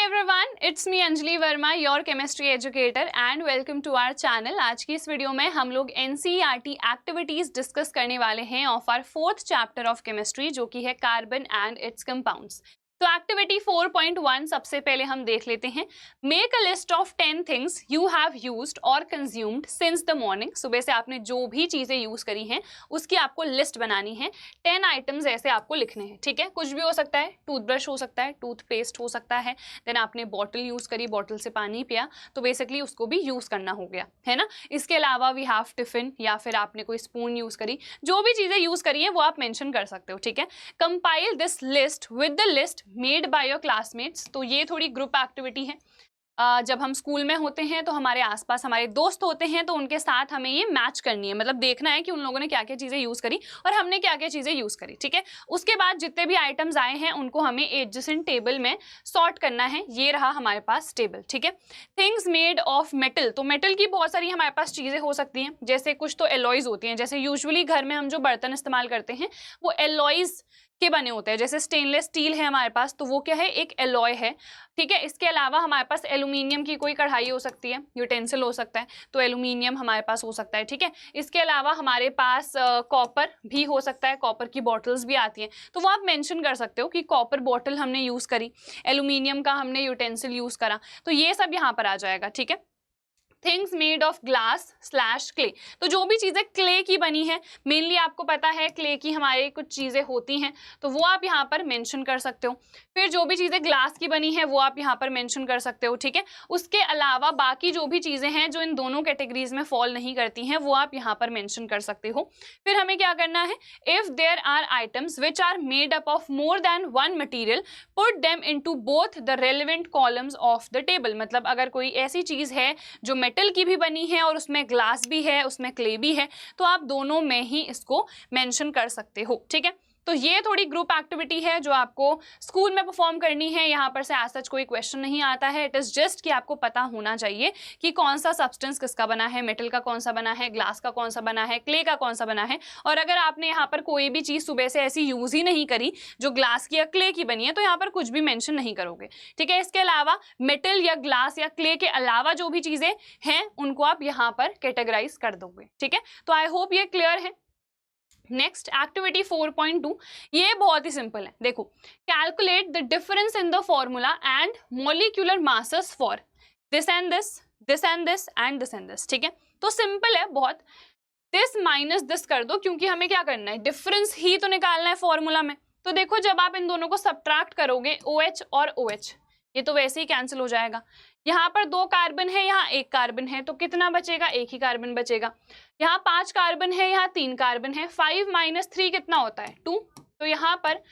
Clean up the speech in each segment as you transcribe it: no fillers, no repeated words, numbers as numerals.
everyone, it's me Anjali Verma, your chemistry educator and welcome to our channel। आज की इस video में हम लोग NCERT एक्टिविटीज डिस्कस करने वाले हैं of our 4th chapter of chemistry, जो कि है कार्बन एंड इट्स कंपाउंड्स। तो एक्टिविटी 4.1 सबसे पहले हम देख लेते हैं। Make a list of 10 things you have used और कंज्यूम्ड सिंस द मॉर्निंग। सुबह से आपने जो भी चीजें यूज करी हैं उसकी आपको लिस्ट बनानी है। 10 आइटम्स ऐसे आपको लिखने हैं, ठीक है। कुछ भी हो सकता है, टूथब्रश हो सकता है, टूथपेस्ट हो सकता है, देन आपने बॉटल यूज करी, बॉटल से पानी पिया, तो बेसिकली उसको भी यूज करना हो गया, है ना। इसके अलावा वी हैव टिफिन, या फिर आपने कोई स्पून यूज करी, जो भी चीजें यूज करी है वो आप मेंशन कर सकते हो, ठीक है। Compile this list with the list made by your classmates. तो ये थोड़ी ग्रुप एक्टिविटी है। जब हम स्कूल में होते हैं तो हमारे आसपास हमारे दोस्त होते हैं, तो उनके साथ हमें ये मैच करनी है, मतलब देखना है कि उन लोगों ने क्या क्या चीज़ें यूज़ करी और हमने क्या क्या चीज़ें यूज़ करी, ठीक है। उसके बाद जितने भी आइटम्स आए हैं उनको हमें एडजेसेंट टेबल में सॉर्ट करना है। ये रहा हमारे पास टेबल, ठीक है। थिंग्स मेड ऑफ मेटल, तो मेटल की बहुत सारी हमारे पास चीज़ें हो सकती हैं, जैसे कुछ तो एलॉयज होती हैं। जैसे यूजुअली घर में हम जो बर्तन इस्तेमाल करते हैं वो एलॉयज के बने होते हैं। जैसे स्टेनलेस स्टील है हमारे पास, तो वो क्या है, एक एलॉय है, ठीक है। इसके अलावा हमारे पास एल्यूमिनियम की कोई कढ़ाई हो सकती है, यूटेंसिल हो सकता है, तो एल्यूमिनियम हमारे पास हो सकता है, ठीक है। इसके अलावा हमारे पास कॉपर भी हो सकता है, कॉपर की बॉटल्स भी आती हैं, तो वो आप मेंशन कर सकते हो कि कॉपर बॉटल हमने यूज़ करी, एल्यूमिनियम का हमने यूटेंसिल यूज़ करा, तो ये सब यहाँ पर आ जाएगा, ठीक है। Things made of glass slash clay, तो जो भी चीज़ें क्ले की बनी है, मेनली आपको पता है क्ले की हमारे कुछ चीज़ें होती हैं, तो वो आप यहाँ पर मेंशन कर सकते हो। फिर जो भी चीज़ें ग्लास की बनी है वो आप यहाँ पर मेंशन कर सकते हो, ठीक है। उसके अलावा बाकी जो भी चीज़ें हैं जो इन दोनों कैटेगरीज में फॉल नहीं करती हैं, वो आप यहाँ पर मेंशन कर सकते हो। फिर हमें क्या करना है, if there are items which are made up of more than one material put them into both the relevant columns of the table. मतलब अगर कोई ऐसी चीज़ है जो मेटल की भी बनी है और उसमें ग्लास भी है, उसमें क्ले भी है, तो आप दोनों में ही इसको मेंशन कर सकते हो, ठीक है। तो ये थोड़ी ग्रुप एक्टिविटी है जो आपको स्कूल में परफॉर्म करनी है। यहाँ पर से आज सच कोई क्वेश्चन नहीं आता है, इट इज़ जस्ट कि आपको पता होना चाहिए कि कौन सा सब्सटेंस किसका बना है, मेटल का कौन सा बना है, ग्लास का कौन सा बना है, क्ले का कौन सा बना है। और अगर आपने यहाँ पर कोई भी चीज़ सुबह से ऐसी यूज़ ही नहीं करी जो ग्लास की या क्ले की बनी है, तो यहाँ पर कुछ भी मेंशन नहीं करोगे, ठीक है। इसके अलावा मेटल या ग्लास या क्ले के अलावा जो भी चीज़ें हैं उनको आप यहाँ पर कैटेगराइज कर दोगे, ठीक है। तो आई होप ये क्लियर है। नेक्स्ट एक्टिविटी 4.2, ये बहुत ही सिंपल है। देखो, calculate the difference in the formula and molecular masses for this and this, this and this and this and this, ठीक है। तो सिंपल है बहुत, दिस माइनस दिस कर दो, क्योंकि हमें क्या करना है, डिफरेंस ही तो निकालना है फॉर्मूला में। तो देखो, जब आप इन दोनों को सब्ट्रैक्ट करोगे, OH और OH, ये तो वैसे ही कैंसिल हो जाएगा। यहाँ पर 2 कार्बन है, यहाँ 1 कार्बन है, तो कितना बचेगा, 1 ही कार्बन बचेगा। यहाँ 5 कार्बन है, यहाँ 3 कार्बन है, 5 - 3 कितना होता है, 2। तो यहाँ पर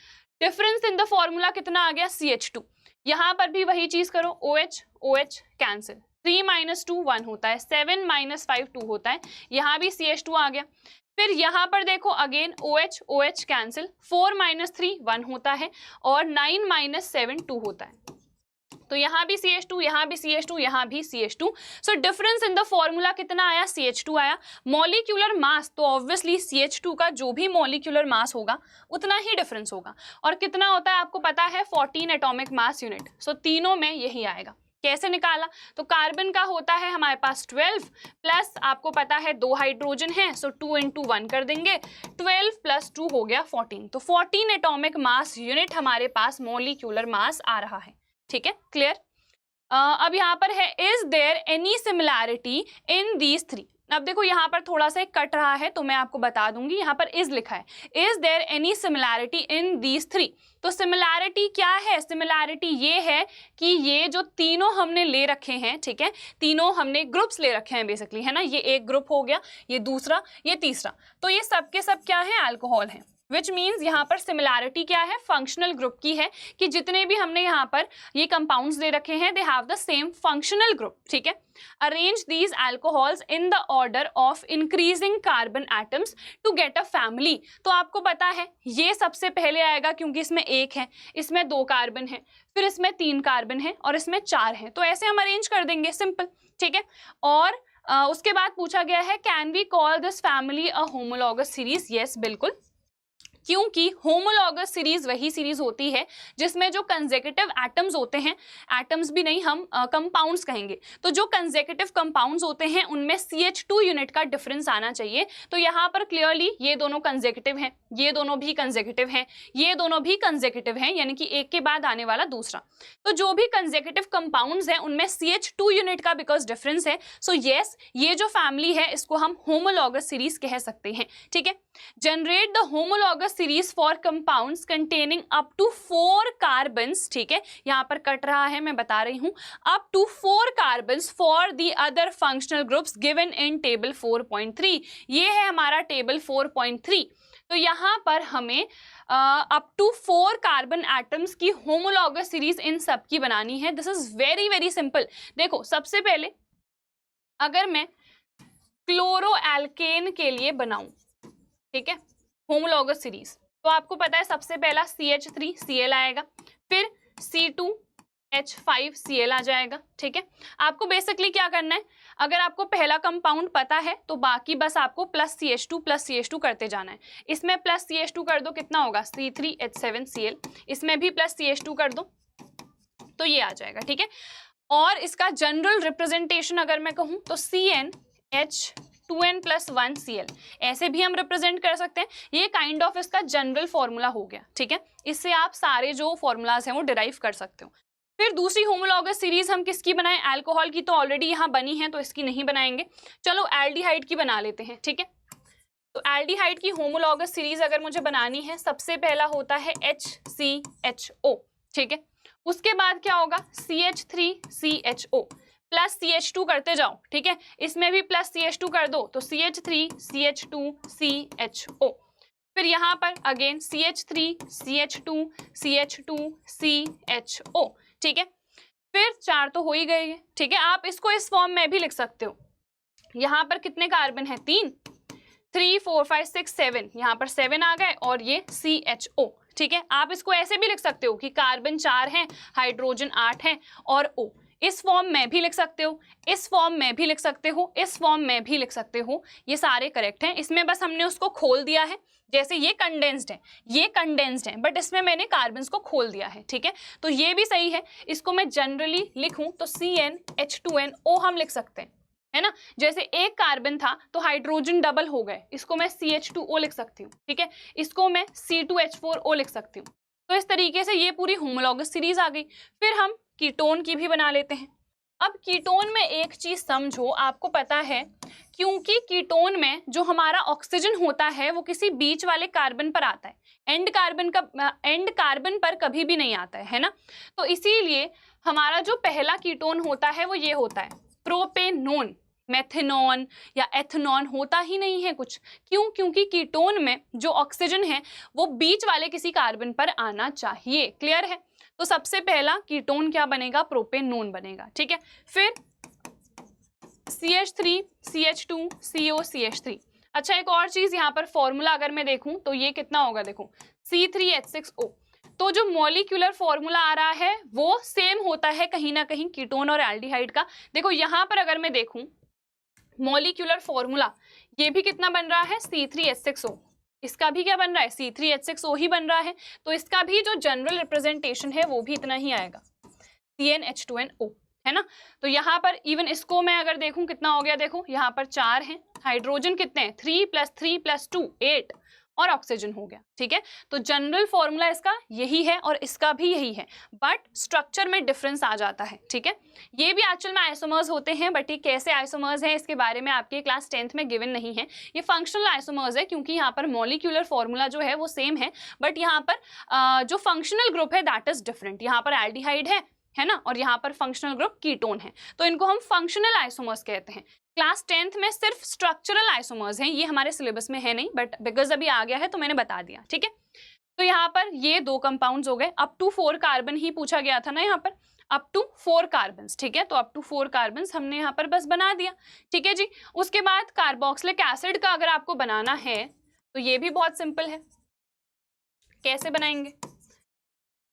डिफरेंस इन द फॉर्मूला कितना आ गया, CH2। यहाँ पर भी वही चीज करो, OH OH कैंसिल, 3 - 2 1 होता है, 7 - 5 2 होता है, यहाँ भी CH2 आ गया। फिर यहाँ पर देखो अगेन OH OH कैंसिल, 4 - 3 1 होता है, और 9 - 7 2 होता है। तो यहाँ भी CH2, यहाँ भी CH2, यहाँ भी CH2। So difference in the formula कितना आया, CH2 आया। मॉलिक्यूलर मास, तो ऑब्वियसली CH2 का जो भी मॉलिक्यूलर मास होगा उतना ही डिफरेंस होगा। और कितना होता है आपको पता है, 14 एटॉमिक मास यूनिट। सो तीनों में यही आएगा। कैसे निकाला, तो कार्बन का होता है हमारे पास 12, प्लस आपको पता है 2 हाइड्रोजन है, सो 2 × 1 कर देंगे, 12 + 2 हो गया 14। तो 14 एटॉमिक मास यूनिट हमारे पास मॉलिक्यूलर मास आ रहा है, ठीक है, क्लियर। अब यहाँ पर है, is there any similarity in these 3। अब देखो यहाँ पर थोड़ा सा कट रहा है, तो मैं आपको बता दूंगी। यहाँ पर इज लिखा है, is there any similarity in these 3। तो सिमिलैरिटी क्या है, सिमिलैरिटी ये है कि ये जो तीनों हमने ले रखे हैं, ठीक है, तीनों हमने ग्रुप्स ले रखे हैं बेसिकली, है ना। ये एक ग्रुप हो गया, ये दूसरा, ये तीसरा, तो ये सब के सब क्या है, अल्कोहल है। विच मीन्स यहाँ पर सिमिलैरिटी क्या है, फंक्शनल ग्रुप की है, कि जितने भी हमने यहाँ पर ये कंपाउंड्स दे रखे हैं, they have the same functional group, ठीक है। Arrange these alcohols in the order of increasing carbon atoms to get a family. तो आपको पता है ये सबसे पहले आएगा, क्योंकि इसमें 1 है, इसमें 2 कार्बन है, फिर इसमें 3 कार्बन है, और इसमें 4 है। तो ऐसे हम अरेंज कर देंगे, सिंपल, ठीक है। और उसके बाद पूछा गया है, can we call this family a homologous series. Yes, बिल्कुल। क्योंकि होमोलॉगस सीरीज वही सीरीज होती है जिसमें जो कंसेक्यूटिव एटम्स होते हैं, एटम्स भी नहीं हम कंपाउंड्स कहेंगे, तो जो कंसेक्यूटिव कंपाउंड्स होते हैं उनमें CH2 यूनिट का डिफरेंस आना चाहिए। तो यहाँ पर क्लियरली ये दोनों कंसेक्यूटिव हैं, ये दोनों भी कंसेक्यूटिव हैं, ये दोनों भी कंसेक्यूटिव हैं, यानी कि एक के बाद आने वाला दूसरा। तो जो भी कंसेक्यूटिव कंपाउंड्स हैं उनमें CH2 यूनिट का बिकॉज डिफरेंस है, सो यस ये जो फैमिली है इसको हम होमोलॉगस सीरीज कह सकते हैं। ठीक है, generate the homologous series for compounds containing up to 4 carbons. ठीक है, यहाँ पर कट रहा है, मैं बता रही हूँ, up to 4 carbons for the other functional groups given in table 4.3। ये है हमारा टेबल 4.3। तो यहाँ पर हमें अप टू 4 कार्बन एटम्स की होमोलॉगस सीरीज इन सब की बनानी है। This is very very simple. देखो सबसे पहले अगर मैं क्लोरोएल्केन के लिए बनाऊं, ठीक है, होमोलॉगस सीरीज, तो आपको पता है सबसे पहला CH3Cl आएगा, फिर C2H5Cl आ जाएगा। ठीक है, आपको बेसिकली क्या करना है, अगर आपको पहला कंपाउंड पता है तो बाकी बस आपको प्लस CH2 करते जाना है। इसमें प्लस CH2 कर दो, कितना होगा C3H7Cl, इसमें भी प्लस CH2 कर दो तो ये आ जाएगा। ठीक है, और इसका जनरल रिप्रेजेंटेशन अगर मैं कहूँ तो CnH2n+1Cl ऐसे भी हम रिप्रेजेंट कर सकते हैं। ये काइंड ऑफ इसका जनरल फॉर्मूला हो गया। ठीक है, इससे आप सारे जो फॉर्मूलाज हैं वो डिराइव कर सकते हो। फिर दूसरी होमोलॉगस सीरीज हम किसकी बनाएं, अल्कोहल की तो ऑलरेडी यहाँ बनी है तो इसकी नहीं बनाएंगे, चलो एल्डिहाइड की बना लेते हैं। ठीक है, तो एल्डिहाइड की होमोलॉगस सीरीज अगर मुझे बनानी है, सबसे पहला होता है HCHO। ठीक है, उसके बाद क्या होगा CH3CHO प्लस CH2 करते जाओ। ठीक है, इसमें भी प्लस CH2 कर दो तो CH3CH2CHO, फिर यहाँ पर अगेन CH3CH2CH2CHO। ठीक है, फिर 4 तो हो ही गए हैं। ठीक है, आप इसको इस फॉर्म में भी लिख सकते हो। यहाँ पर कितने कार्बन है, 3 4 5 6 7, यहाँ पर 7 आ गए और ये CHO। ठीक है, आप इसको ऐसे भी लिख सकते हो कि कार्बन 4 है, हाइड्रोजन 8 है और O। इस फॉर्म में भी लिख सकते हो, इस फॉर्म में भी लिख सकते हो, इस फॉर्म में भी लिख सकते हो, ये सारे करेक्ट हैं। इसमें बस हमने उसको खोल दिया है, जैसे ये कंडेंस्ड है, ये कंडेंस्ड है, बट इसमें मैंने कार्बन्स को खोल दिया है। ठीक है, तो ये भी सही है। इसको मैं जनरली लिखूं तो CnH2nO हम लिख सकते हैं, है ना। जैसे एक कार्बन था तो हाइड्रोजन डबल हो गए, इसको मैं CH2O लिख सकती हूँ। ठीक है, इसको मैं C2H4O लिख सकती हूँ। तो इस तरीके से ये पूरी होमोलॉगस सीरीज आ गई। फिर हम कीटोन की भी बना लेते हैं। अब कीटोन में एक चीज समझो, आपको पता है क्योंकि कीटोन में जो हमारा ऑक्सीजन होता है वो किसी बीच वाले कार्बन पर आता है, एंड कार्बन पर कभी भी नहीं आता है ना। तो इसीलिए हमारा जो पहला कीटोन होता है वो ये होता है प्रोपेनोन। मेथेनॉन या एथेनॉन होता ही नहीं है कुछ। क्यों? क्योंकि कीटोन में जो ऑक्सीजन है वो बीच वाले किसी कार्बन पर आना चाहिए। क्लियर है? तो सबसे पहला कीटोन क्या बनेगा? प्रोपेनोन बनेगा। ठीक है, फिर CH3 CH2 CO CH3। अच्छा, एक और चीज यहाँ पर फॉर्मूला अगर मैं देखूं तो ये कितना होगा, देखो C3H6O। तो जो मॉलिक्यूलर फॉर्मूला आ रहा है वो सेम होता है कहीं ना कहीं कीटोन और एल्डिहाइड का। देखो यहाँ पर अगर मैं देखूं मॉलिक्यूलर फॉर्मूला, ये भी कितना बन रहा है C3H6O, इसका भी क्या बन रहा है C3H6O ही बन रहा है। तो इसका भी जो जनरल रिप्रेजेंटेशन है वो भी इतना ही आएगा CnH2nO, है ना। तो यहाँ पर इवन इसको मैं अगर देखूं कितना हो गया, देखो यहाँ पर 4 हैं, हाइड्रोजन कितने हैं 3 + 3 + 2 8 और ऑक्सीजन हो गया। ठीक है, तो जनरल फॉर्मूला इसका यही है और इसका भी यही है, बट स्ट्रक्चर में डिफरेंस आ जाता है। ठीक है, ये भी एक्चुअल में आइसोमर्स होते हैं, बट ये कैसे आइसोमर्स हैं इसके बारे में आपके क्लास 10th में गिवन नहीं है। ये फंक्शनल आइसोमर्स है क्योंकि यहाँ पर मॉलिक्यूलर फॉर्मूला जो है वो सेम है, बट यहाँ पर जो फंक्शनल ग्रुप है दैट इज डिफरेंट। यहाँ पर एल्डिहाइड है ना, और यहाँ पर फंक्शनल ग्रुप कीटोन है, तो इनको हम फंक्शनल आइसोमर्स कहते हैं। क्लास 10th में सिर्फ स्ट्रक्चरल आइसोमर्स हैं, ये हमारे सिलेबस में है नहीं, बट बिकॉज अभी आ गया है तो मैंने बता दिया। ठीक है, तो यहाँ पर ये 2 कंपाउंड्स हो गए। अप टू 4 कार्बन ही पूछा गया था ना यहाँ पर, अप टू 4 कार्बन। ठीक है, तो अप टू 4 कार्बन हमने यहाँ पर बस बना दिया। ठीक है जी, उसके बाद कार्बोक्सिलिक एसिड का अगर आपको बनाना है तो ये भी बहुत सिंपल है। कैसे बनाएंगे?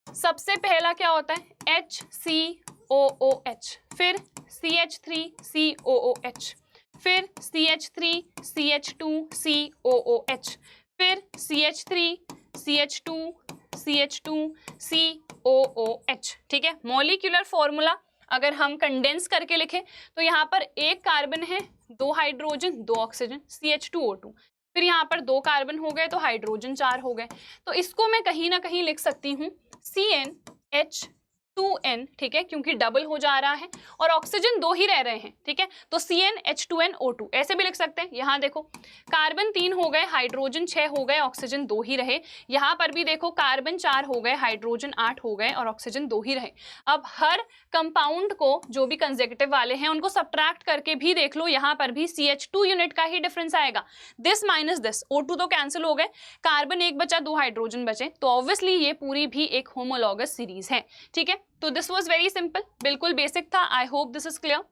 सबसे पहला क्या होता है HCOOH, फिर CH3COOH, फिर CH3CH2COOH, फिर CH3 CH2 CH2 COOH, ठीक है। मॉलिक्यूलर फॉर्मूला अगर हम कंडेंस करके लिखें तो यहाँ पर एक कार्बन है, 2 हाइड्रोजन 2 ऑक्सीजन, CH2O2। फिर यहाँ पर 2 कार्बन हो गए तो हाइड्रोजन 4 हो गए। तो इसको मैं कहीं ना कहीं लिख सकती हूँ CnH2n, ठीक है, क्योंकि डबल हो जा रहा है और ऑक्सीजन 2 ही रह रहे हैं, ठीक है, तो CnH2nO2 ऐसे भी लिख सकते हैं। यहाँ देखो कार्बन 3 हो गए, हाइड्रोजन 6 हो गए, ऑक्सीजन 2 ही rहे। यहाँ पर भी देखो कार्बन 4 हो गए, हाइड्रोजन 8 हो गए और ऑक्सीजन 2 ही रहे। अब हर कंपाउंड को जो भी कंसेक्यूटिव वाले हैं उनको सब्ट्रैक्ट करके भी देख लो, यहाँ पर भी CH2 यूनिट का ही डिफरेंस आएगा। दिस माइनस दिस, O2 तो कैंसिल हो गए, कार्बन 1 बचा, 2 हाइड्रोजन बचे, तो ऑब्वियसली ये पूरी भी एक होमोलॉगस सीरीज है, ठीक है। तो दिस वाज वेरी सिंपल, बिल्कुल बेसिक था। I hope this is clear.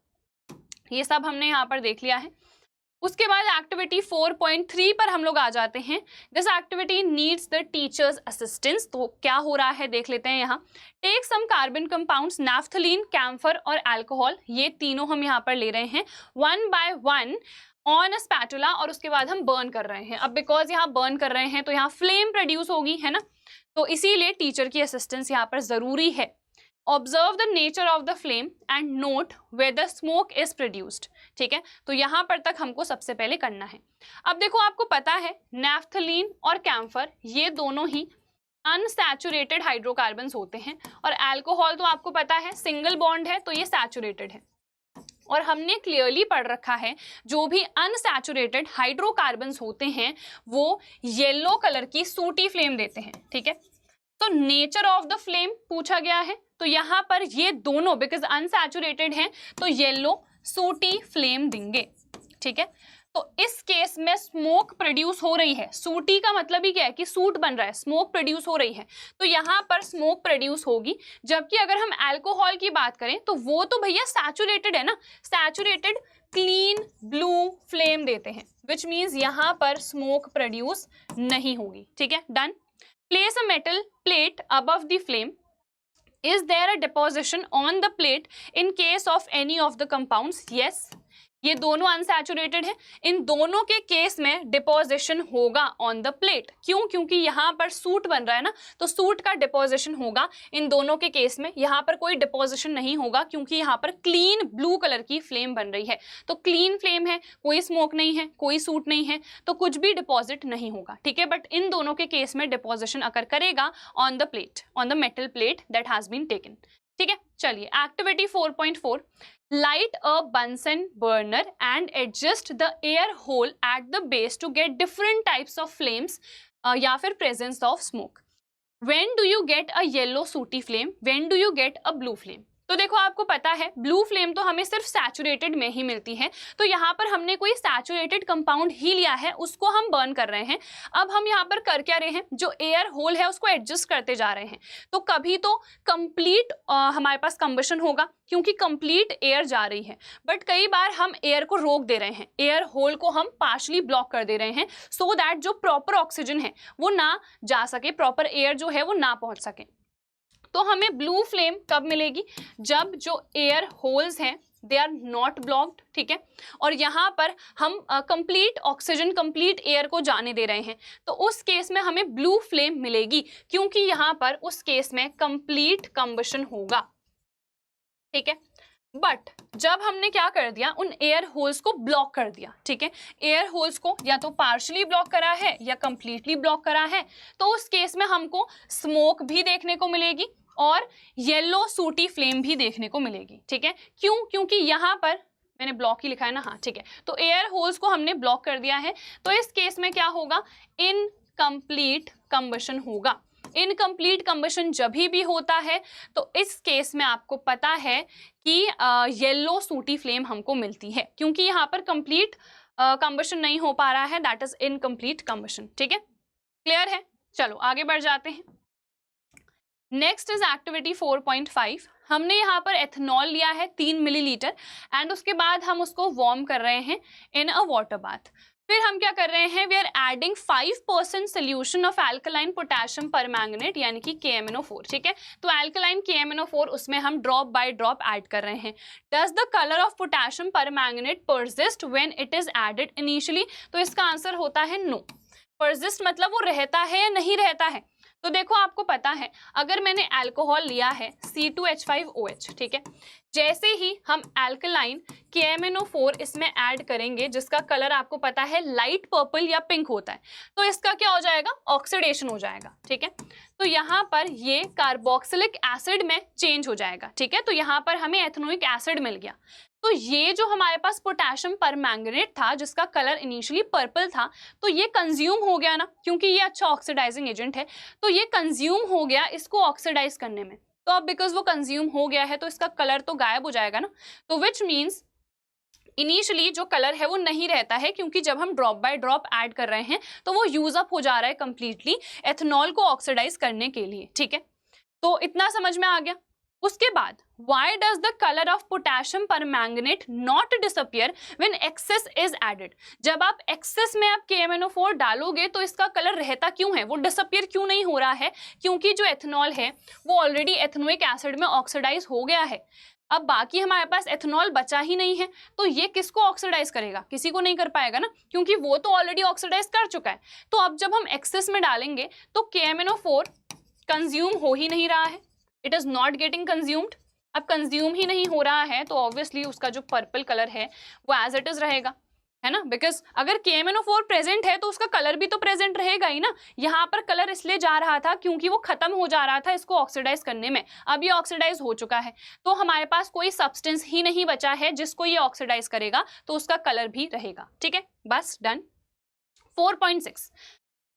ये सब हमने यहाँ पर देख लिया है। उसके बाद एक्टिविटी 4.3 पर हम लोग आ जाते हैं। This activity needs the teacher's assistance. तो क्या हो रहा है देख लेते हैं। यहाँ take some carbon compounds, naphthalene, camphor और अल्कोहल, ये तीनों हम यहाँ पर ले रहे हैं 1 by 1 ऑन अ स्पैटुला, और उसके बाद हम बर्न कर रहे हैं। अब बिकॉज यहाँ बर्न कर रहे हैं तो यहाँ फ्लेम प्रोड्यूस होगी, है ना, तो इसीलिए टीचर की असिस्टेंस यहाँ पर जरूरी है। Observe the nature of the flame and note whether smoke is produced, ठीक है। तो यहाँ पर तक हमको सबसे पहले करना है। अब देखो आपको पता है नैफ्थलीन और कैम्फर ये दोनों ही अनसैचुरेटेड हाइड्रोकार्बन्स होते हैं, और अल्कोहल तो आपको पता है सिंगल बॉन्ड है तो ये सैचुरेटेड है। और हमने क्लियरली पढ़ रखा है जो भी अनसैचुरेटेड हाइड्रोकार्बन्स होते हैं वो येलो कलर की सूटी फ्लेम देते हैं, ठीक है। तो नेचर ऑफ द फ्लेम पूछा गया है, तो यहाँ पर ये दोनों बिकॉज अनसैचुरेटेड हैं तो येलो सूटी फ्लेम देंगे, ठीक है। तो इस केस में स्मोक प्रोड्यूस हो रही है। सूटी का मतलब ही क्या है कि सूट बन रहा है, स्मोक प्रोड्यूस हो रही है, तो यहाँ पर स्मोक प्रोड्यूस होगी। जबकि अगर हम अल्कोहल की बात करें तो वो तो भैया सैचुरेटेड है ना, सैचुरेटेड क्लीन ब्लू फ्लेम देते हैं, विच मीन्स यहाँ पर स्मोक प्रोड्यूस नहीं होगी, ठीक है। Done. Place a metal plate above the flame. Is there a deposition on the plate in case of any of the compounds? Yes. ये दोनों अनसैचुरेटेड है, इन दोनों के केस में डिपोजिशन होगा ऑन द प्लेट। क्यों? क्योंकि यहाँ पर सूट बन रहा है ना, तो सूट का डिपोजिशन होगा इन दोनों के केस में। यहाँ पर कोई डिपोजिशन नहीं होगा क्योंकि यहाँ पर क्लीन ब्लू कलर की फ्लेम बन रही है। तो क्लीन फ्लेम है, कोई स्मोक नहीं है, कोई सूट नहीं है, तो कुछ भी डिपॉजिट नहीं होगा, ठीक है। बट इन दोनों के केस में डिपोजिशन अकर करेगा on the plate, on the metal plate that has been taken, ठीक है। चलिए activity 4.4, light a Bunsen burner and adjust the air hole at the base to get different types of flames या फिर presence of smoke. When do you get a yellow sooty flame? When do you get a blue flame? तो देखो आपको पता है blue flame तो हमें सिर्फ सैचुरेटेड में ही मिलती है, तो यहाँ पर हमने कोई सैचुरेटेड कंपाउंड ही लिया है, उसको हम बर्न कर रहे हैं। अब हम यहाँ पर कर क्या रहे हैं, जो एयर होल है उसको एडजस्ट करते जा रहे हैं। तो कभी तो कंप्लीट हमारे पास कंबशन होगा क्योंकि कंप्लीट एयर जा रही है, बट कई बार हम एयर को रोक दे रहे हैं, एयर होल को हम पार्शली ब्लॉक कर दे रहे हैं सो दैट जो प्रॉपर ऑक्सीजन है वो ना जा सके, प्रॉपर एयर जो है वो ना पहुंच सके। तो हमें ब्लू फ्लेम कब मिलेगी, जब जो एयर होल्स हैं दे आर नॉट ब्लॉक्ड, ठीक है, और यहाँ पर हम कंप्लीट ऑक्सीजन कंप्लीट एयर को जाने दे रहे हैं, तो उस केस में हमें ब्लू फ्लेम मिलेगी क्योंकि यहाँ पर उस केस में कंप्लीट कंबशन होगा, ठीक है। बट जब हमने क्या कर दिया, उन एयर होल्स को ब्लॉक कर दिया, ठीक है, एयर होल्स को या तो पार्शली ब्लॉक करा है या कंप्लीटली ब्लॉक करा है, तो उस केस में हमको स्मोक भी देखने को मिलेगी और येलो सूटी फ्लेम भी देखने को मिलेगी, ठीक है। क्यों? क्योंकि यहाँ पर मैंने ब्लॉक ही लिखा है ना, हाँ ठीक है, तो एयर होल्स को हमने ब्लॉक कर दिया है, तो इस केस में क्या होगा, इनकम्प्लीट कंबशन होगा। इनकम्प्लीट कंबशन जब भी होता है तो इस केस में आपको पता है कि येलो सूटी फ्लेम हमको मिलती है, क्योंकि यहाँ पर कंप्लीट कंबशन नहीं हो पा रहा है, दैट इज इनकम्प्लीट कंबशन, ठीक है। क्लियर है? चलो आगे बढ़ जाते हैं। Next is activity 4.5। हमने यहाँ पर एथनॉल लिया है 3 मिलीलीटर एंड उसके बाद हम उसको वार्म कर रहे हैं इन अ वाटर बाथ। फिर हम क्या कर रहे हैं, we are adding 5% solution of alkaline potassium permanganate यानी कि KMnO4, ठीक है। तो एल्कलाइन KMnO4 उसमें हम ड्रॉप बाय ड्रॉप ऐड कर रहे हैं। Does the colour of potassium permanganate persist when it is added initially? तो इसका आंसर होता है नो। परसिस्ट मतलब वो रहता है या नहीं रहता है। तो देखो आपको पता है अगर मैंने अल्कोहल लिया है C2H5OH, ठीक है, जैसे ही हम अल्कलाइन KMnO4 इसमें ऐड करेंगे जिसका कलर आपको पता है लाइट पर्पल या पिंक होता है, तो इसका क्या हो जाएगा, ऑक्सीडेशन हो जाएगा, ठीक है। तो यहाँ पर ये कार्बोक्सिलिक एसिड में चेंज हो जाएगा, ठीक है। तो यहाँ पर हमें एथेनोइक एसिड मिल गया। तो ये जो हमारे पास पोटेशियम परमैंगनेट था जिसका कलर इनिशियली पर्पल था, तो ये कंज्यूम हो गया ना, क्योंकि ये अच्छा ऑक्सीडाइजिंग एजेंट है, तो ये कंज्यूम हो गया इसको ऑक्सीडाइज करने में। तो अब बिकॉज वो कंज्यूम हो गया है तो इसका कलर तो गायब हो जाएगा ना, तो विच मीन्स इनिशियली जो कलर है वो नहीं रहता है, क्योंकि जब हम ड्रॉप बाय ड्रॉप ऐड कर रहे हैं तो वो यूज अप हो जा रहा है कंप्लीटली एथेनॉल को ऑक्सीडाइज करने के लिए, ठीक है। तो इतना समझ में आ गया। उसके बाद why does the color of potassium permanganate not disappear when excess is added? जब आप excess में आप KMnO4 डालोगे तो इसका कलर रहता क्यों है, वो डिसअपियर क्यों नहीं हो रहा है? क्योंकि जो एथेनॉल है वो ऑलरेडी एथेनोइक एसिड में ऑक्सीडाइज हो गया है। अब बाकी हमारे पास एथेनॉल बचा ही नहीं है, तो ये किसको ऑक्सीडाइज करेगा, किसी को नहीं कर पाएगा ना, क्योंकि वो तो ऑलरेडी ऑक्सीडाइज कर चुका है। तो अब जब हम एक्सेस में डालेंगे तो KMnO4 कंज्यूम हो ही नहीं रहा है, it is not getting consumed. अब कंज्यूम ही नहीं हो रहा है तो ऑब्वियसली उसका जो पर्पल कलर है वो एज इट इज रहेगा, है ना, बिकॉज अगर KMnO4 प्रेजेंट है तो उसका कलर भी तो प्रेजेंट रहेगा ही ना। यहाँ पर कलर इसलिए जा रहा था क्योंकि वो खत्म हो जा रहा था इसको ऑक्सीडाइज करने में, अब ये ऑक्सीडाइज हो चुका है, तो हमारे पास कोई सब्सटेंस ही नहीं बचा है जिसको ये ऑक्सीडाइज करेगा, तो उसका कलर भी रहेगा, ठीक है, बस done. 4.6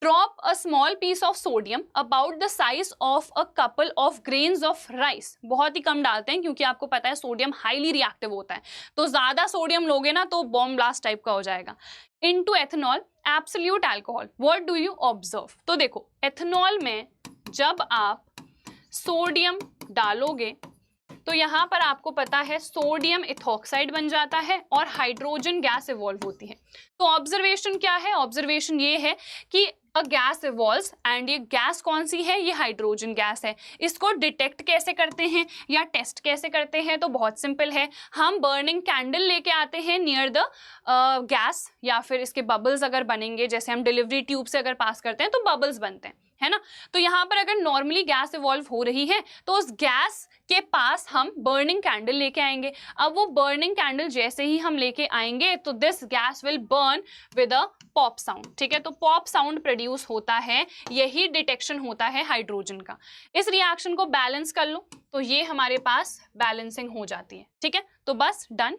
Drop a small piece of sodium about the size of a couple of grains of rice। बहुत ही कम डालते हैं क्योंकि आपको पता है सोडियम हाईली रिएक्टिव होता है, तो ज्यादा सोडियम लोगे ना तो बॉम्ब ब्लास्ट टाइप का हो जाएगा। Into ethanol absolute alcohol, what do you observe? तो देखो एथेनॉल में जब आप सोडियम डालोगे तो यहाँ पर आपको पता है सोडियम इथॉक्साइड बन जाता है और हाइड्रोजन गैस इवॉल्व होती है। तो ऑब्जर्वेशन क्या है, ऑब्जर्वेशन ये है कि अ गैस इवॉल्व्स एंड ये गैस कौन सी है, ये हाइड्रोजन गैस है। इसको डिटेक्ट कैसे करते हैं या टेस्ट कैसे करते हैं, तो बहुत सिंपल है, हम बर्निंग कैंडल लेके आते हैं नियर द गैस, या फिर इसके बबल्स अगर बनेंगे, जैसे हम डिलीवरी ट्यूब से अगर पास करते हैं तो बबल्स बनते हैं, है ना। तो यहाँ पर अगर नॉर्मली गैस इवॉल्व हो रही है तो उस गैस के पास हम बर्निंग कैंडल लेके आएंगे। अब वो बर्निंग कैंडल जैसे ही हम लेके आएंगे तो this gas will burn with a pop sound, ठीक है। तो पॉप साउंड प्रोड्यूस होता है, यही डिटेक्शन होता है हाइड्रोजन का। इस रिएक्शन को बैलेंस कर लो तो ये हमारे पास बैलेंसिंग हो जाती है, ठीक है, तो बस done.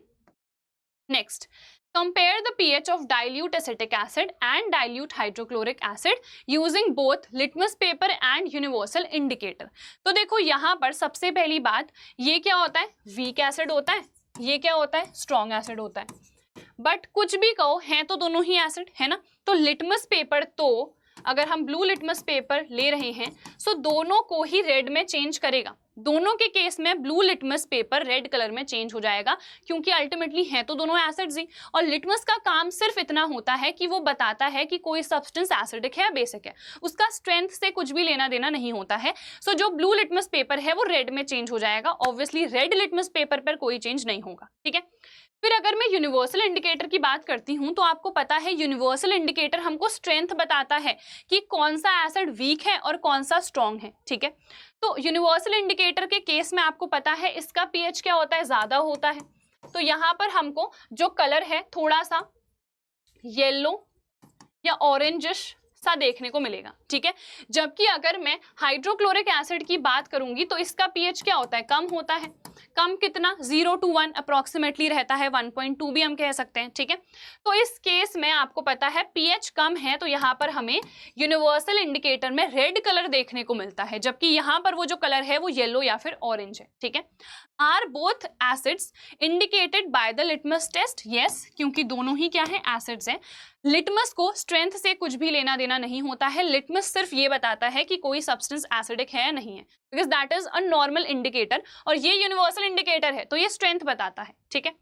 Next, compare the pH of dilute acetic acid and dilute hydrochloric acid using both litmus paper and universal indicator। तो देखो यहाँ पर सबसे पहली बात, ये क्या होता है, वीक एसिड होता है, ये क्या होता है, स्ट्रॉन्ग एसिड होता है। बट कुछ भी कहो, हैं तो दोनों ही एसिड, है ना। तो लिटमस पेपर, तो अगर हम ब्लू लिटमस पेपर ले रहे हैं तो दोनों को ही रेड में चेंज करेगा। दोनों के केस में blue litmus paper red colour में चेंज हो जाएगा, क्योंकि अल्टीमेटली है तो दोनों एसिड्स ही। और लिटमस का काम सिर्फ इतना होता है कि वो बताता है कि कोई सब्सटेंस एसिडिक है या बेसिक है, उसका स्ट्रेंथ से कुछ भी लेना देना नहीं होता है। सो जो ब्लू लिटमस पेपर है वो रेड में चेंज हो जाएगा, ऑब्वियसली रेड लिटमस पेपर पर कोई चेंज नहीं होगा, ठीक है। फिर अगर मैं यूनिवर्सल इंडिकेटर की बात करती हूं तो आपको पता है यूनिवर्सल इंडिकेटर हमको स्ट्रेंथ बताता है कि कौन सा एसिड वीक है और कौन सा स्ट्रॉन्ग है, ठीक है। तो यूनिवर्सल इंडिकेटर के केस में आपको पता है इसका पीएच क्या होता है, ज्यादा होता है। तो यहाँ पर हमको जो कलर है थोड़ा सा येलो या ऑरेंजिश सा देखने को मिलेगा, ठीक है। जबकि अगर मैं हाइड्रोक्लोरिक एसिड की बात करूंगी तो इसका पीएच क्या होता है, कम होता है। कम कितना, 0 to 1 अप्रोक्सीमेटली रहता है, 1.2 भी हम कह सकते हैं, ठीक है। तो इस केस में आपको पता है पीएच कम है, तो यहाँ पर हमें यूनिवर्सल इंडिकेटर में रेड कलर देखने को मिलता है, जबकि यहाँ पर वो जो कलर है वो येलो या फिर ऑरेंज है, ठीक है। Are both acids indicated by the litmus test? Yes, क्योंकि दोनों ही क्या है, एसिड्स हैं। लिटमस को स्ट्रेंथ से कुछ भी लेना देना नहीं होता है, लिटमस सिर्फ ये बताता है कि कोई सब्सटेंस एसिडिक है या नहीं है, because that is a normal indicator. और ये यूनिवर्सल इंडिकेटर है तो ये स्ट्रेंथ बताता है, ठीक है।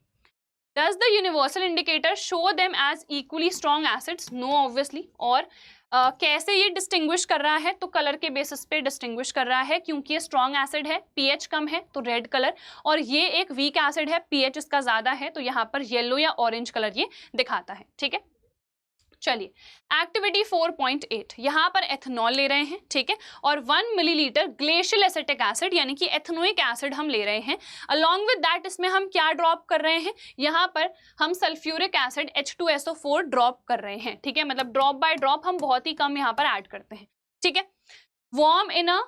Does the universal indicator show them as equally strong acids? No, obviously. और कैसे ये डिस्टिंग्विश कर रहा है, तो कलर के बेसिस पे डिस्टिंग्विश कर रहा है, क्योंकि ये स्ट्रॉन्ग एसिड है, पीएच कम है तो रेड कलर, और ये एक वीक एसिड है, पीएच इसका ज्यादा है तो यहाँ पर येलो या ऑरेंज कलर ये दिखाता है, ठीक है। चलिए एक्टिविटी 4.8 यहाँ पर एथेनॉल ले रहे हैं, ठीक है, और 1 मिलीलीटर ग्लेशियल एसिटिक एसिड यानी कि एथेनोइक एसिड हम ले रहे हैं। अलॉन्ग विद दैट इसमें हम क्या ड्रॉप कर रहे हैं, यहाँ पर हम सल्फ्यूरिक एसिड H2SO4 ड्रॉप कर रहे हैं, ठीक है, मतलब ड्रॉप बाय ड्रॉप हम बहुत ही कम यहाँ पर ऐड करते हैं, ठीक है। Warm in a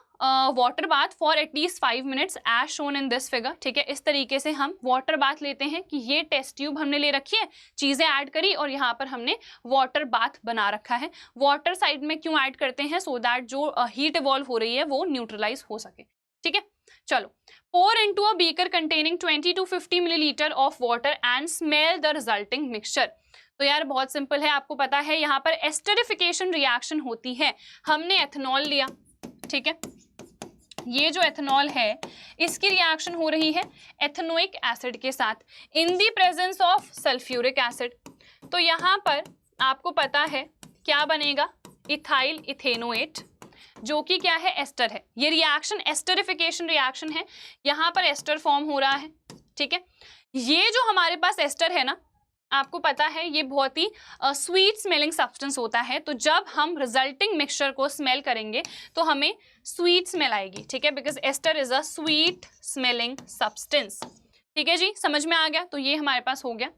water bath for at least 5 minutes as shown in this figure, ठीक है। इस तरीके से हम वाटर बाथ लेते हैं कि ये टेस्ट ट्यूब हमने ले रखी है, चीजें ऐड करी और यहाँ पर हमने वाटर बाथ बना रखा है। वाटर साइड में क्यों ऐड करते हैं, सो दैट जो हीट इवॉल्व हो रही है वो न्यूट्रलाइज हो सके, ठीक है। चलो, pour into a beaker containing 20 to 50 milliliter of water and smell the resulting mixture। तो यार बहुत सिंपल है, आपको पता है यहाँ पर एस्टरिफिकेशन रिएक्शन होती है। हमने एथेनॉल लिया, ठीक है, ये जो एथेनॉल है इसकी रिएक्शन हो रही है एथेनोइक एसिड के साथ in the presence of sulphuric acid. तो यहाँ पर आपको पता है क्या बनेगा, इथाइल इथेनोएट, जो कि क्या है, एस्टर है। ये रिएक्शन एस्टरिफिकेशन रिएक्शन है, यहाँ पर एस्टर फॉर्म हो रहा है, ठीक है। ये जो हमारे पास एस्टर है ना, आपको पता है ये बहुत ही स्वीट स्मेलिंग सब्सटेंस होता है। तो जब हम रिजल्टिंग मिक्सचर को स्मेल करेंगे तो हमें स्वीट स्मेल आएगी, ठीक है, because ester is a sweet smelling substance, ठीक है जी, समझ में आ गया। तो ये हमारे पास हो गया,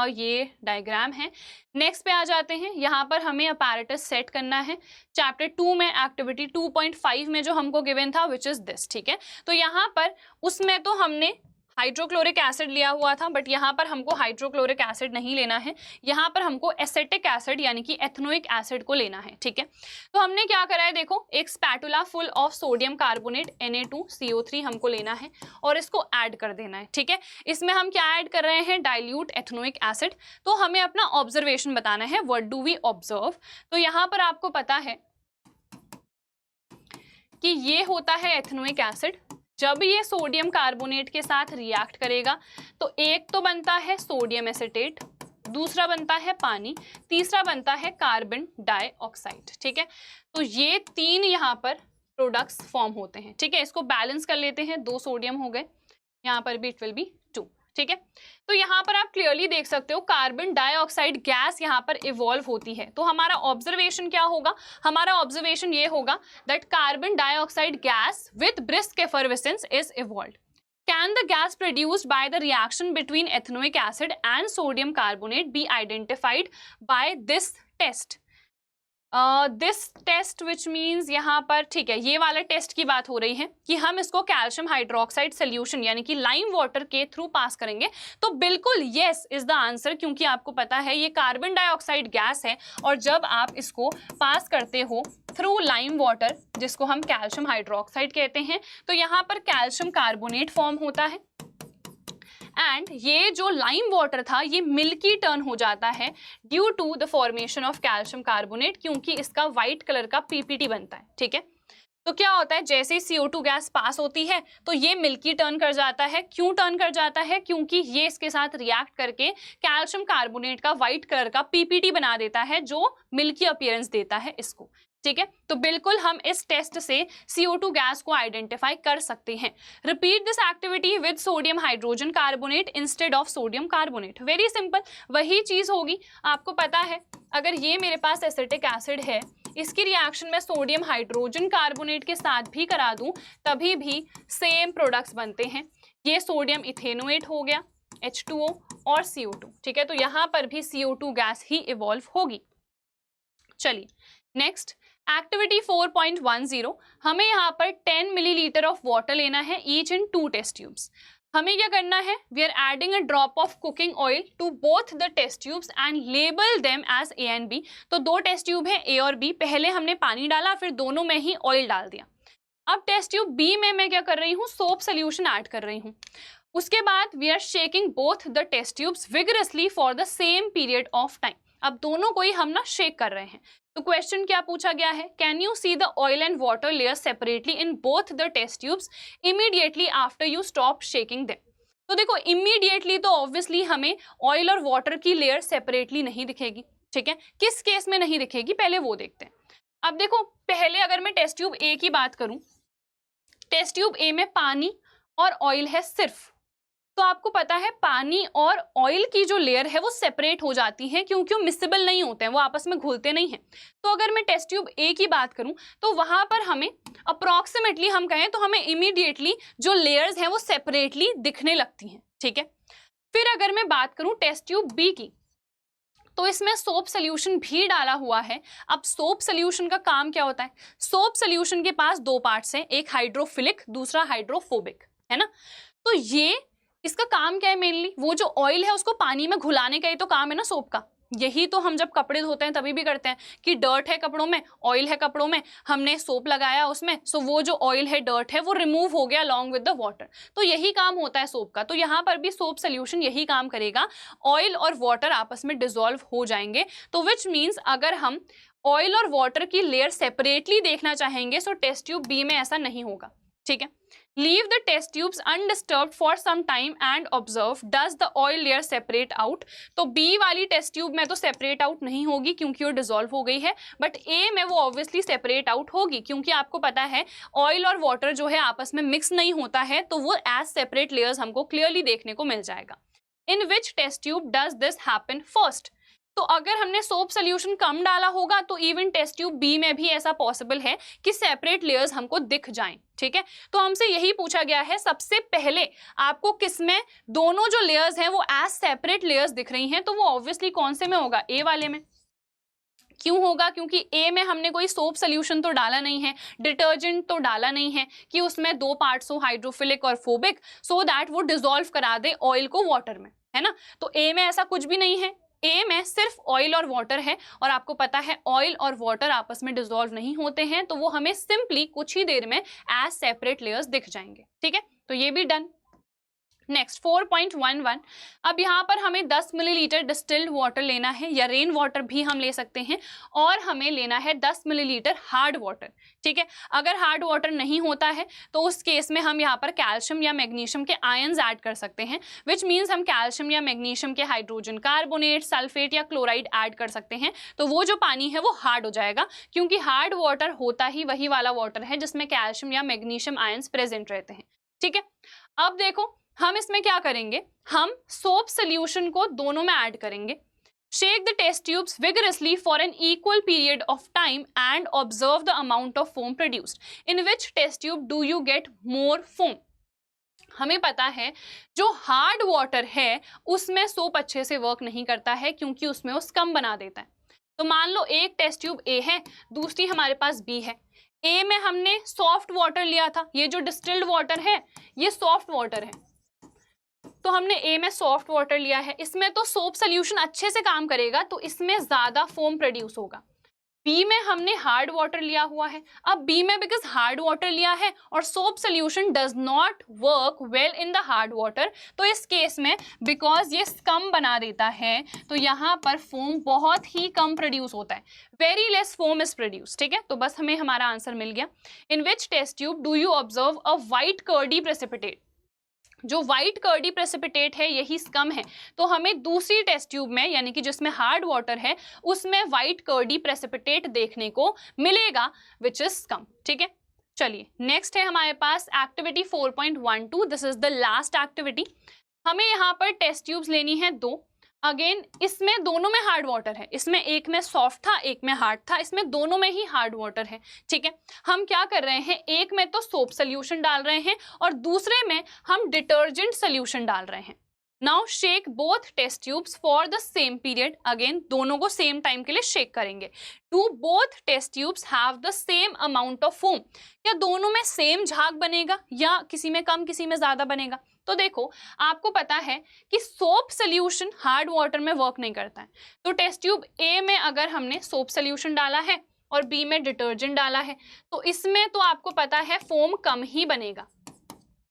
ये डायग्राम है। नेक्स्ट पे आ जाते हैं, यहाँ पर हमें अपैरेटस सेट करना है। चैप्टर 2 में एक्टिविटी 2.5 में जो हमको गिवन था विच इज दिस, ठीक है। तो यहाँ पर उसमें तो हमने हाइड्रोक्लोरिक एसिड लिया हुआ था, बट यहाँ पर हमको हाइड्रोक्लोरिक एसिड नहीं लेना है, यहाँ पर हमको एसिटिक एसिड यानी कि एथेनोइक एसिड को लेना है, ठीक है। तो हमने क्या करा है, देखो, एक spatula full of sodium carbonate Na2CO3 हमको लेना है और इसको ऐड कर देना है, ठीक है। इसमें हम क्या ऐड कर रहे हैं, डाइल्यूट एथेनोइक एसिड। तो हमें अपना ऑब्जर्वेशन बताना है, व्हाट डू वी ऑब्जर्व। तो यहाँ पर आपको पता है कि ये होता है एथेनोइक एसिड। जब ये सोडियम कार्बोनेट के साथ रिएक्ट करेगा तो एक तो बनता है सोडियम एसिटेट, दूसरा बनता है पानी, तीसरा बनता है कार्बन डाइऑक्साइड, ठीक है। तो ये 3 यहाँ पर प्रोडक्ट्स फॉर्म होते हैं, ठीक है। इसको बैलेंस कर लेते हैं, 2 सोडियम हो गए, यहाँ पर भी इट विल बी 2, ठीक है। तो यहाँ पर आप क्लियरली देख सकते हो कार्बन डाइऑक्साइड गैस यहाँ पर इवॉल्व होती है। तो हमारा ऑब्जर्वेशन क्या होगा, हमारा ऑब्जर्वेशन ये होगा that carbon dioxide gas with brisk effervescence is evolved. Can the gas produced by the reaction between ethanoic acid and sodium carbonate be identified by this test? This test which means यहाँ पर, ठीक है, ये वाला test की बात हो रही है कि हम इसको कैल्शियम हाइड्रोक्साइड सोल्यूशन यानी कि लाइम वाटर के थ्रू पास करेंगे। तो बिल्कुल यस इज द आंसर, क्योंकि आपको पता है ये कार्बन डाइऑक्साइड गैस है और जब आप इसको पास करते हो थ्रू लाइम वाटर, जिसको हम कैल्शियम हाइड्रोक्साइड कहते हैं, तो यहाँ पर कैल्शियम कार्बोनेट फॉर्म होता है एंड ये जो लाइम वाटर था ये मिल्की टर्न हो जाता है due to the formation of calcium carbonate, क्योंकि इसका व्हाइट कलर का पीपीटी बनता है, ठीक है। तो क्या होता है, जैसे ही CO2 गैस पास होती है तो ये मिल्की टर्न कर जाता है। क्यों टर्न कर जाता है, क्योंकि ये इसके साथ रिएक्ट करके कैल्शियम कार्बोनेट का व्हाइट कलर का पीपीटी बना देता है, जो मिल्की अपीयरेंस देता है इसको, ठीक है। तो बिल्कुल हम इस टेस्ट से CO2 गैस को आइडेंटिफाई कर सकते हैं। Repeat this activity with sodium hydrogen carbonate instead of sodium carbonate. Very simple, वही चीज होगी। आपको पता है अगर ये मेरे पास एसिटिक एसिड है, इसकी रिएक्शन में सोडियम हाइड्रोजन कार्बोनेट के साथ भी करा दूं, तभी भी सेम प्रोडक्ट्स बनते हैं। ये सोडियम इथेनोएट हो गया, H2O और CO2, ठीक है। तो यहाँ पर भी CO2 गैस ही इवॉल्व होगी। चलिए नेक्स्ट एक्टिविटी 4.10, हमें यहाँ पर 10 मिलीलीटर ऑफ वाटर लेना है, ईच इन 2 टेस्ट ट्यूब्स। हमें क्या करना है, we are adding a drop of cooking oil to both the test tubes and label them as A and B। तो 2 टेस्ट ट्यूब है A और B, पहले हमने पानी डाला फिर दोनों में ही ऑयल डाल दिया। अब टेस्ट ट्यूब B में मैं क्या कर रही हूँ, सोप सोल्यूशन ऐड कर रही हूँ। उसके बाद we are shaking both the test tubes vigorously for the same period of time. अब दोनों को ही हम ना शेक कर रहे हैं। तो क्वेश्चन क्या पूछा गया है, can you see the oil and water layer separately in both the test tubes immediately after you stop shaking them. तो देखो इमीडिएटली तो ऑब्वियसली हमें ऑयल और वाटर की लेयर सेपरेटली नहीं दिखेगी, ठीक है। किस केस में नहीं दिखेगी पहले वो देखते हैं। अब देखो पहले अगर मैं टेस्ट ट्यूब ए की बात करूं, टेस्ट ट्यूब ए में पानी और ऑयल है सिर्फ, तो आपको पता है पानी और ऑयल की जो लेयर है वो सेपरेट हो जाती है क्योंकि वो मिसिबल नहीं होते हैं, वो आपस में घुलते नहीं हैं। तो अगर मैं टेस्ट ट्यूब ए की बात करूं तो वहां पर हमें अप्रोक्सीमेटली हम कहें तो हमें इमीडिएटली जो लेयर्स हैं वो सेपरेटली दिखने लगती हैं, ठीक है। फिर अगर मैं बात करूं टेस्ट ट्यूब बी की, तो इसमें सोप सोल्यूशन भी डाला हुआ है। अब सोप सोल्यूशन का काम क्या होता है? सोप सोल्यूशन के पास दो पार्ट्स हैं, एक हाइड्रोफिलिक, दूसरा हाइड्रोफोबिक, है ना। तो ये इसका काम क्या है? मेनली वो जो ऑयल है उसको पानी में घुलाने का ही तो काम है ना सोप का। यही तो हम जब कपड़े धोते हैं तभी भी करते हैं कि डर्ट है कपड़ों में, ऑयल है कपड़ों में, हमने सोप लगाया उसमें, सो वो जो ऑयल है, डर्ट है, वो रिमूव हो गया अलॉन्ग विद द वाटर। तो यही काम होता है सोप का। तो यहाँ पर भी सोप सोल्यूशन यही काम करेगा, ऑयल और वाटर आपस में डिसॉल्व हो जाएंगे। तो विच मीन्स अगर हम ऑयल और वाटर की लेयर सेपरेटली देखना चाहेंगे सो टेस्ट ट्यूब बी में ऐसा नहीं होगा, ठीक है। Leave the test tubes undisturbed for some time and observe does the oil layer separate out। तो B वाली टेस्ट ट्यूब में तो सेपरेट आउट नहीं होगी क्योंकि वो डिसॉल्व हो गई है, बट A में वो ऑब्वियसली सेपरेट आउट होगी क्योंकि आपको पता है ऑयल और वाटर जो है आपस में मिक्स नहीं होता है, तो वो एज सेपरेट लेयर्स हमको क्लियरली देखने को मिल जाएगा। In which test tube does this happen first? तो अगर हमने सोप सोल्यूशन कम डाला होगा तो इवन टेस्ट ट्यूब बी में भी ऐसा पॉसिबल है कि सेपरेट लेयर्स हमको दिख जाएं, ठीक है। तो हमसे यही पूछा गया है सबसे पहले आपको किसमें दोनों जो लेयर्स हैं वो एज सेपरेट लेयर्स दिख रही हैं, तो वो ऑब्वियसली कौन से में होगा? ए वाले में। क्यों होगा? क्योंकि ए में हमने कोई सोप सोल्यूशन तो डाला नहीं है, डिटर्जेंट तो डाला नहीं है कि उसमें दो पार्ट्स हो, हाइड्रोफिलिक और फोबिक, सो दैट वो डिसॉल्व करा दे ऑयल को वाटर में, है ना। तो ए में ऐसा कुछ भी नहीं है, ए में सिर्फ ऑयल और वाटर है, और आपको पता है ऑयल और वाटर आपस में डिसॉल्व नहीं होते हैं, तो वो हमें सिंपली कुछ ही देर में एज सेपरेट लेयर्स दिख जाएंगे, ठीक है। तो ये भी डन। नेक्स्ट 4.11, अब यहाँ पर हमें 10 मिलीलीटर डिस्टिल्ड वाटर लेना है, या रेन वाटर भी हम ले सकते हैं, और हमें लेना है 10 मिलीलीटर हार्ड वाटर, ठीक है। अगर हार्ड वाटर नहीं होता है तो उस केस में हम यहाँ पर कैल्शियम या मैग्नीशियम के आयंस ऐड कर सकते हैं, विच मीन्स हम कैल्शियम या मैग्नीशियम के हाइड्रोजन कार्बोनेट, सल्फेट या क्लोराइड ऐड कर सकते हैं। तो वो जो पानी है वो हार्ड हो जाएगा, क्योंकि हार्ड वाटर होता ही वही वाला वाटर है जिसमें कैल्शियम या मैग्नीशियम आयंस प्रेजेंट रहते हैं, ठीक है। अब देखो हम इसमें क्या करेंगे, हम सोप सोल्यूशन को दोनों में ऐड करेंगे। Shake the test tubes vigorously for an equal period of time and observe the amount of foam produced. In which test tube do you get more foam? हमें पता है जो हार्ड वाटर है उसमें सोप अच्छे से work नहीं करता है क्योंकि उसमें वो स्कम बना देता है। तो मान लो एक टेस्ट ट्यूब ए है, दूसरी हमारे पास बी है। ए में हमने सॉफ्ट वाटर लिया था, ये जो डिस्टिल्ड वाटर है ये सॉफ्ट वाटर है, तो हमने ए में सॉफ्ट वाटर लिया है, इसमें तो सोप सोल्यूशन अच्छे से काम करेगा तो इसमें ज्यादा फोम प्रोड्यूस होगा। बी में हमने हार्ड वाटर लिया हुआ है, अब बी में बिकॉज हार्ड वाटर लिया है और soap solution does not work well in the hard water, तो इस केस में बिकॉज ये स्कम बना देता है तो यहाँ पर फोम बहुत ही कम प्रोड्यूस होता है, very less foam is produce, ठीक है। तो बस हमें हमारा आंसर मिल गया। In which test tube do you observe a white curdy precipitate? जो व्हाइट कर्डी प्रेसिपिटेट है यही स्कम है, तो हमें दूसरी टेस्ट ट्यूब में यानी कि जिसमें हार्ड वाटर है उसमें व्हाइट कर्डी प्रेसिपिटेट देखने को मिलेगा विच इज स्कम, ठीक है। चलिए नेक्स्ट है हमारे पास activity 4.12, this is the last activity. हमें यहाँ पर टेस्ट ट्यूब्स लेनी है दो। अगेन इसमें दोनों में हार्ड वाटर है, इसमें एक में सॉफ्ट था एक में हार्ड था, इसमें दोनों में ही हार्ड वाटर है, ठीक है। हम क्या कर रहे हैं, एक में तो सोप सोल्यूशन डाल रहे हैं और दूसरे में हम डिटर्जेंट सोल्यूशन डाल रहे हैं। Now shake both test tubes for the same period, again दोनों को सेम टाइम के लिए शेक करेंगे। Do both test tubes have the same amount of foam? क्या दोनों में सेम झाग बनेगा या किसी में कम किसी में ज्यादा बनेगा? तो देखो आपको पता है कि सोप सोल्यूशन हार्ड वाटर में वर्क नहीं करता है, तो टेस्ट ट्यूब ए में अगर हमने सोप सोल्यूशन डाला है और बी में डिटर्जेंट डाला है तो इसमें तो आपको पता है फोम कम ही बनेगा,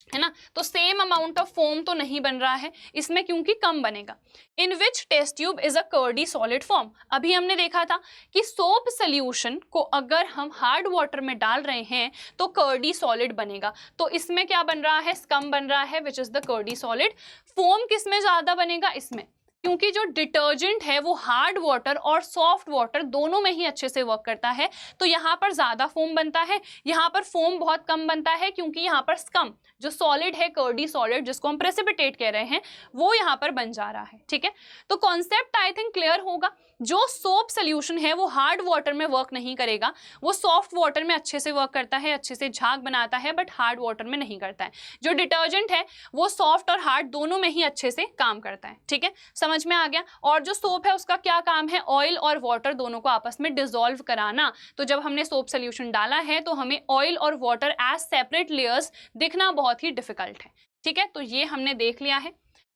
है ना। तो सेम अमाउंट ऑफ फोम तो नहीं बन रहा है इसमें क्योंकि कम बनेगा। In which test tube is a curdy solid form? अभी हमने देखा था कि सोप सोल्यूशन को अगर हम हार्ड वाटर में डाल रहे हैं तो कर्डी सॉलिड बनेगा, तो इसमें क्या बन रहा है, स्कम बन रहा है which is the curdy solid. Foam किस में ज्यादा बनेगा, इसमें। क्योंकि जो डिटर्जेंट है वो हार्ड वाटर और सॉफ्ट वाटर दोनों में ही अच्छे से वर्क करता है, तो यहाँ पर ज़्यादा फोम बनता है, यहाँ पर फोम बहुत कम बनता है, क्योंकि यहाँ पर स्कम जो सॉलिड है, कर्डी सॉलिड जिसको हम प्रेसिपिटेट कह रहे हैं, वो यहाँ पर बन जा रहा है। ठीक है, तो कॉन्सेप्ट आई थिंक क्लियर होगा। जो सोप सोल्यूशन है वो हार्ड वाटर में वर्क नहीं करेगा, वो सॉफ्ट वाटर में अच्छे से वर्क करता है, अच्छे से झाग बनाता है, बट हार्ड वाटर में नहीं करता है। जो डिटर्जेंट है वो सॉफ्ट और हार्ड दोनों में ही अच्छे से काम करता है। ठीक है, समझ में आ गया। और जो सोप है उसका क्या काम है, ऑयल और वाटर दोनों को आपस में डिसॉल्व कराना। तो जब हमने सोप सोल्यूशन डाला है तो हमें ऑयल और वाटर एज सेपरेट लेयर्स दिखना बहुत ही डिफिकल्ट है। ठीक है, तो ये हमने देख लिया है,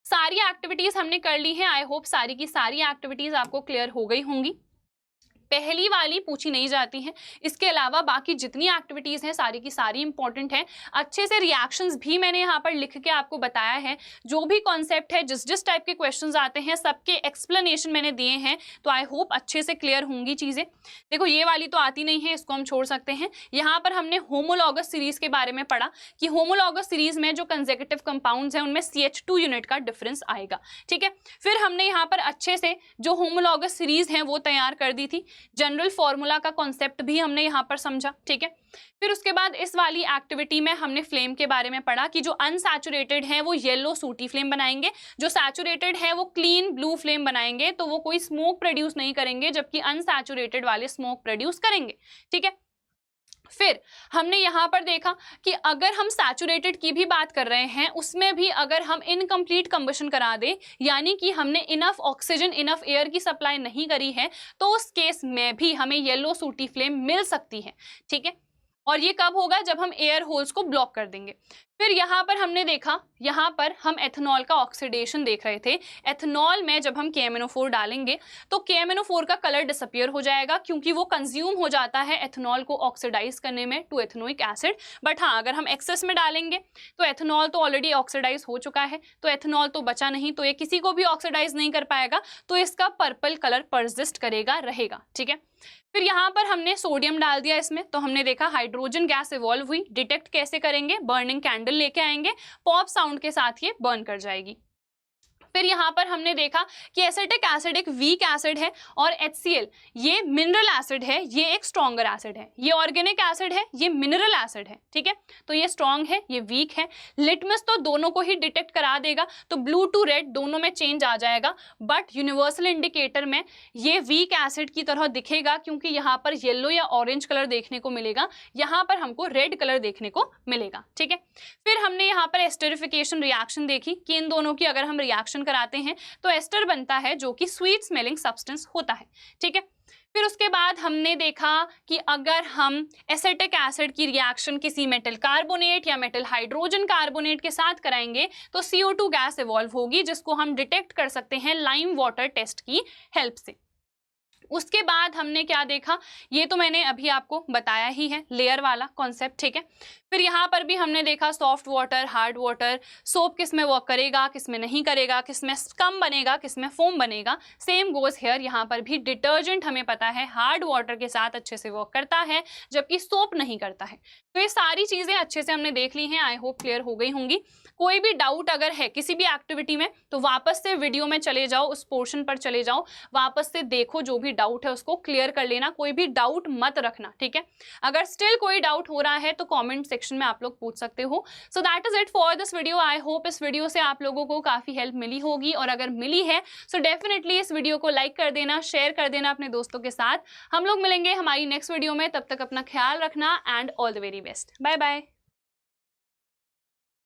सारी एक्टिविटीज हमने कर ली है। आई होप सारी की सारी एक्टिविटीज आपको क्लियर हो गई होंगी। पहली वाली पूछी नहीं जाती है, इसके अलावा बाकी जितनी एक्टिविटीज हैं सारी की सारी इंपॉर्टेंट है। अच्छे से रिएक्शंस भी मैंने यहाँ पर लिख के आपको बताया है। जो भी कॉन्सेप्ट है, जिस जिस टाइप के क्वेश्चंस आते हैं सबके एक्सप्लेनेशन मैंने दिए हैं, तो आई होप अच्छे से क्लियर होंगी चीजें। देखो ये वाली तो आती नहीं है, इसको हम छोड़ सकते हैं। यहाँ पर हमने होमोलॉगस सीरीज के बारे में पढ़ा कि होमोलॉगस सीरीज में जो कंसेक्यूटिव कंपाउंड्स हैं उनमें CH2 यूनिट का डिफरेंस आएगा। ठीक है, फिर हमने यहाँ पर अच्छे से जो होमोलॉगस सीरीज है वो तैयार कर दी थी। जनरल फॉर्मूला का कॉन्सेप्ट भी हमने यहाँ पर समझा। ठीक है, फिर उसके बाद इस वाली एक्टिविटी में हमने फ्लेम के बारे में पढ़ा कि जो अनसैचुरेटेड है वो येलो सूटी फ्लेम बनाएंगे, जो सैचुरेटेड है वो क्लीन ब्लू फ्लेम बनाएंगे, तो वो कोई स्मोक प्रोड्यूस नहीं करेंगे, जबकि अनसैचुरेटेड वाले स्मोक प्रोड्यूस करेंगे। ठीक है, फिर हमने यहाँ पर देखा कि अगर हम सैचुरेटेड की भी बात कर रहे हैं, उसमें भी अगर हम इनकम्प्लीट कंबशन करा दें, यानी कि हमने इनफ ऑक्सीजन, इनफ एयर की सप्लाई नहीं करी है, तो उस केस में भी हमें येलो सूटी फ्लेम मिल सकती है। ठीक है, और ये कब होगा, जब हम एयर होल्स को ब्लॉक कर देंगे। फिर यहाँ पर हमने देखा, यहाँ पर हम एथेनॉल का ऑक्सीडेशन देख रहे थे। एथेनॉल में जब हम KMnO4 डालेंगे तो KMnO4 का कलर डिसअपियर हो जाएगा, क्योंकि वो कंज्यूम हो जाता है एथेनॉल को ऑक्सीडाइज करने में टू एथेनोइक एसिड। बट हाँ, अगर हम एक्सेस में डालेंगे तो एथेनॉल तो ऑलरेडी ऑक्सीडाइज हो चुका है, तो एथेनॉल तो बचा नहीं, तो ये किसी को भी ऑक्सीडाइज नहीं कर पाएगा, तो इसका पर्पल कलर परसिस्ट करेगा, रहेगा। ठीक है, फिर यहाँ पर हमने सोडियम डाल दिया इसमें, तो हमने देखा हाइड्रोजन गैस इवॉल्व हुई। डिटेक्ट कैसे करेंगे, बर्निंग कैंडल लेके आएंगे, पॉप साउंड के साथ ये बर्न कर जाएगी। फिर यहाँ पर हमने देखा कि एसिटिक एसिड एक वीक एसिड है और HCl ये मिनरल एसिड है, ये एक स्ट्रॉन्गर एसिड है। ये ऑर्गेनिक एसिड है, ये मिनरल एसिड है। ठीक है, तो ये स्ट्रॉन्ग है, ये वीक है। लिटमस तो दोनों को ही डिटेक्ट करा देगा, तो ब्लू टू रेड दोनों में चेंज आ जाएगा, बट यूनिवर्सल इंडिकेटर में ये वीक एसिड की तरह दिखेगा, क्योंकि यहाँ पर येलो या ऑरेंज कलर देखने को मिलेगा, यहाँ पर हमको रेड कलर देखने को मिलेगा। ठीक है, फिर हमने यहाँ पर एस्टरिफिकेशन रिएक्शन देखी कि इन दोनों की अगर हम रिएक्शन कराते हैं तो एस्टर बनता है, जो कि स्वीट स्मेलिंग सब्सटेंस होता है। ठीक है, फिर उसके बाद हमने देखा कि अगर हम एसिटिक एसिड की रिएक्शन किसी मेटल कार्बोनेट या मेटल हाइड्रोजन कार्बोनेट के साथ कराएंगे तो CO2 गैस इवॉल्व होगी, जिसको हम डिटेक्ट कर सकते हैं लाइम वाटर टेस्ट की हेल्प से। उसके बाद हमने क्या देखा, ये तो मैंने अभी आपको बताया ही है, लेयर वाला कॉन्सेप्ट। ठीक है, फिर यहाँ पर भी हमने देखा soft water, hard water, soap किस में वर्क करेगा, किस में नहीं करेगा, किस में स्कम बनेगा, किस में फोम बनेगा। सेम गोज हेयर, यहाँ पर भी डिटर्जेंट हमें पता है हार्ड वाटर के साथ अच्छे से वर्क करता है, जबकि सोप नहीं करता है। तो ये सारी चीज़ें अच्छे से हमने देख ली हैं, आई होप क्लियर हो गई होंगी। कोई भी डाउट अगर है किसी भी एक्टिविटी में तो वापस से वीडियो में चले जाओ, उस पोर्शन पर चले जाओ, वापस से देखो, जो भी डाउट है उसको क्लियर कर लेना, कोई भी डाउट मत रखना। ठीक है, अगर स्टिल कोई डाउट हो रहा है तो कमेंट सेक्शन में आप लोग पूछ सकते हो। So that is it for this video. I hope इस वीडियो से आप लोगों को काफ़ी हेल्प मिली होगी, और अगर मिली है सो डेफिनेटली इस वीडियो को लाइक कर देना, शेयर कर देना अपने दोस्तों के साथ। हम लोग मिलेंगे हमारी नेक्स्ट वीडियो में, तब तक अपना ख्याल रखना and all the very best. Bye bye.